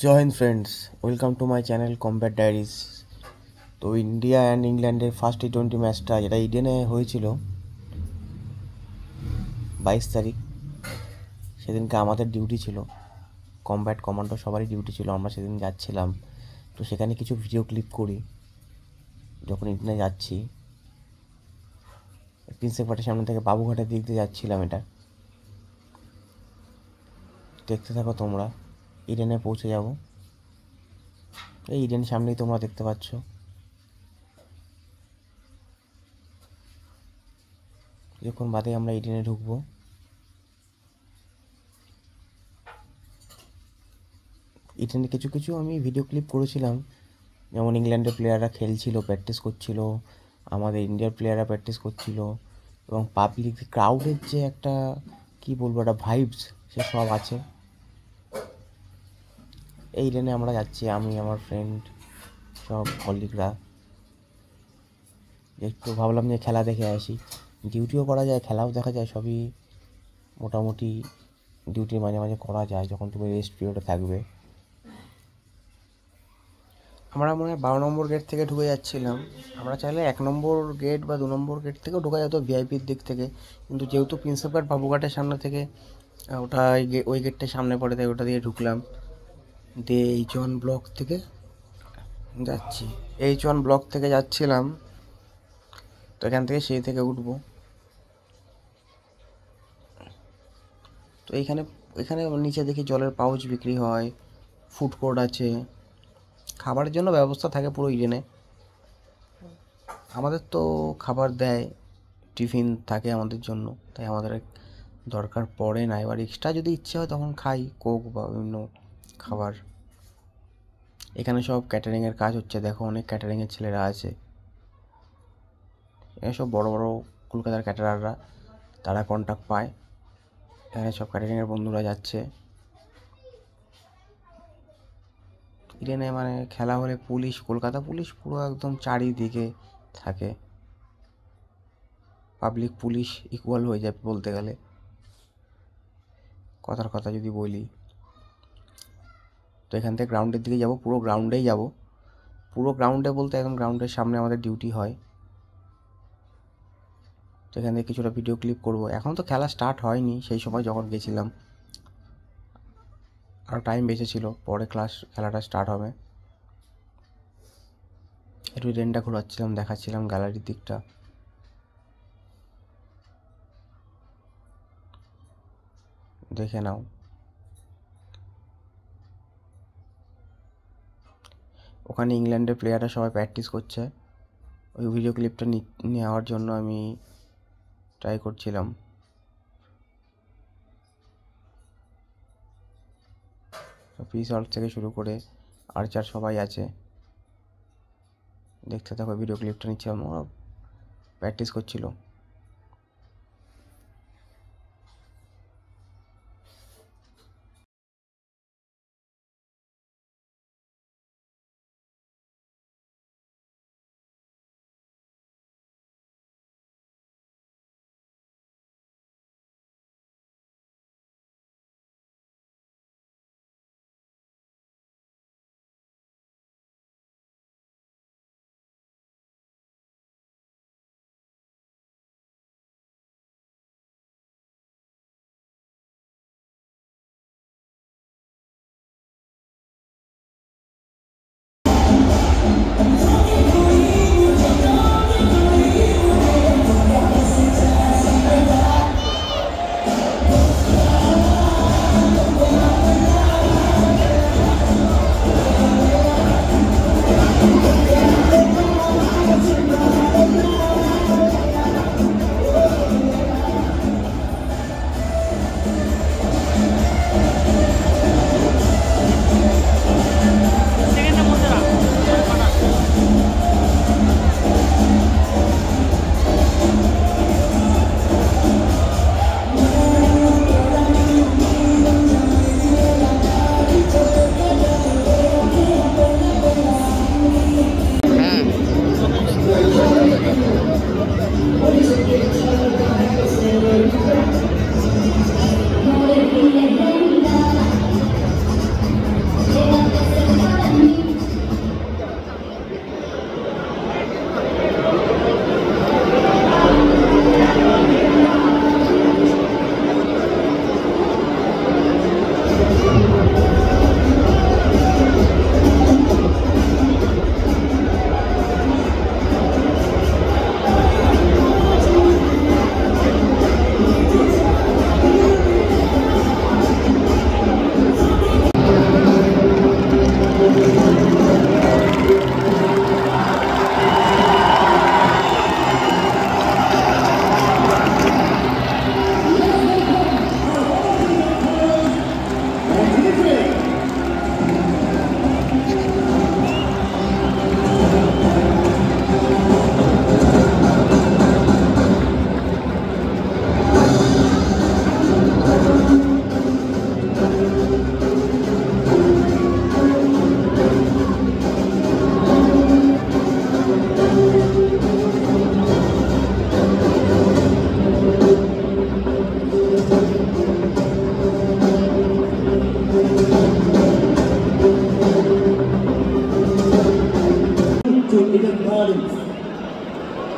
Joy Hind friends, welcome to my channel combat diaries. তো India and ইংল্যান্ডের first টি-20 ম্যাচটা যেটা ইডেনে হয়েছিল 22 তারিখ, সেদিনকে আমাদের ডিউটি ছিল, কমব্যাট কমান্ডো সবারই ডিউটি ছিল। আমরা সেদিন যাচ্ছিলাম, তো সেখানে কিছু ভিডিও ক্লিপ করি। যখন ইডেনে যাচ্ছি, প্রিন্সেপ ঘাটের সামনে থেকে বাবুঘাটের দিক দিয়ে যাচ্ছিলাম। এটা দেখতে থাকো তোমরা। ইডেনে পৌঁছে যাব। এই ইডেন সামনেই তোমরা দেখতে পাচ্ছ। কিছুক্ষণ বাদে আমরা ইডেনে ঢুকবো। ইডেনে কিছু কিছু আমি ভিডিও ক্লিপ করেছিলাম, যেমন ইংল্যান্ডের প্লেয়াররা খেলছিল, প্র্যাকটিস করছিল, আমাদের ইন্ডিয়ার প্লেয়াররা প্র্যাকটিস করছিল, এবং পাবলিক ক্রাউডের যে একটা কী বলবো, একটা ভাইবস, সে সব আছে। এই ইডেনে আমরা যাচ্ছি, আমি, আমার ফ্রেন্ড, সব কলিগরা। একটু ভাবলাম যে খেলা দেখে আসি। ডিউটিও করা যায়, খেলাও দেখা যায়, সবই মোটামুটি ডিউটি মাঝে মাঝে করা যায় যখন তুমি রেস্ট পিরিয়ডে থাকবে। আমরা মনে হয় 12 নম্বর গেট থেকে ঢুকে যাচ্ছিলাম। আমরা চাইলে 1 নম্বর গেট বা 2 নম্বর গেট থেকেও ঢোকা যেত, ভিআইপির দিক থেকে। কিন্তু যেহেতু প্রিন্সেপ ঘাট বাবুঘাটের সামনে থেকে ওটা ওই গেটটার সামনে পড়ে, তাই ওটা দিয়ে ঢুকলাম। দিয়ে H1 ব্লক থেকে যাচ্ছি, H1 ব্লক থেকে যাচ্ছিলাম। তো এখান থেকে সেই থেকে উঠবো। তো এখানে এখানে নিচে দেখি জলের পাউচ বিক্রি হয়, ফুড কোর্ট আছে, খাবারের জন্য ব্যবস্থা থাকে পুরো ইডেনে। আমাদের তো খাবার দেয়, টিফিন থাকে আমাদের জন্য, তাই আমাদের দরকার পড়ে না। এবার এক্সট্রা যদি ইচ্ছে হয় তখন খাই কোক বা বিভিন্ন খাবার। এখানে সব ক্যাটারিংয়ের কাজ হচ্ছে, দেখো অনেক ক্যাটারিংয়ের ছেলেরা আছে। এখানে সব বড় বড় কলকাতার ক্যাটারাররা, তারা কন্ট্যাক্ট পায়। এখানে সব ক্যাটারিংয়ের বন্ধুরা যাচ্ছে। ইডেনে মানে খেলা হলে পুলিশ, কলকাতা পুলিশ পুরো একদম চারিদিকে থাকে। পাবলিক পুলিশ ইকুয়াল হয়ে যায় বলতে গেলে, কথার কথা যদি বলি। তো এখান থেকে গ্রাউন্ডের দিকে যাব, পুরো গ্রাউন্ডেই যাব। পুরো গ্রাউন্ডে বলতে একদম গ্রাউন্ডের সামনে আমাদের ডিউটি হয়। তো এখান থেকে কিছুটা ভিডিও ক্লিপ করব। এখন তো খেলা স্টার্ট হয়নি, সেই সময় যখন গেছিলাম আরও টাইম বেঁচে ছিল, পরে খেলাটা স্টার্ট হবে। একটু ট্রেনটা ঘোরাচ্ছিলাম, দেখাচ্ছিলাম গ্যালারির দিকটা। দেখে নাও। ওখানে ইংল্যান্ডের প্লেয়াররা সবাই প্র্যাকটিস করছে। ওই ভিডিও ক্লিপটা নেওয়ার জন্য আমি ট্রাই করছিলাম। পিস হল্ট থেকে শুরু করে আর্চার সবাই আছে। দেখতে থাকো, ভিডিও ক্লিপটা নিচ্ছিলাম, ওরা প্র্যাকটিস করছিল।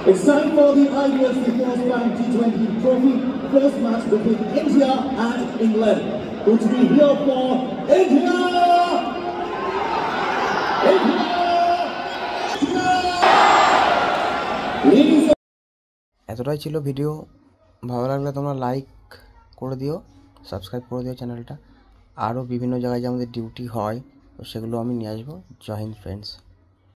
It's time for the IBS Sports Bank T20 Trophy first match between India and England. Going to be here for India! India! Ladies and এতটাই ছিল ভিডিও। ভালো লাগলে তোমরা লাইক করে দিও, সাবস্ক্রাইব করে দিও চ্যানেলটা। আরও বিভিন্ন জায়গায় যে আমাদের ডিউটি হয় তো সেগুলো আমি নিয়ে আসবো। জয় হিন্দ ফ্রেন্ডস।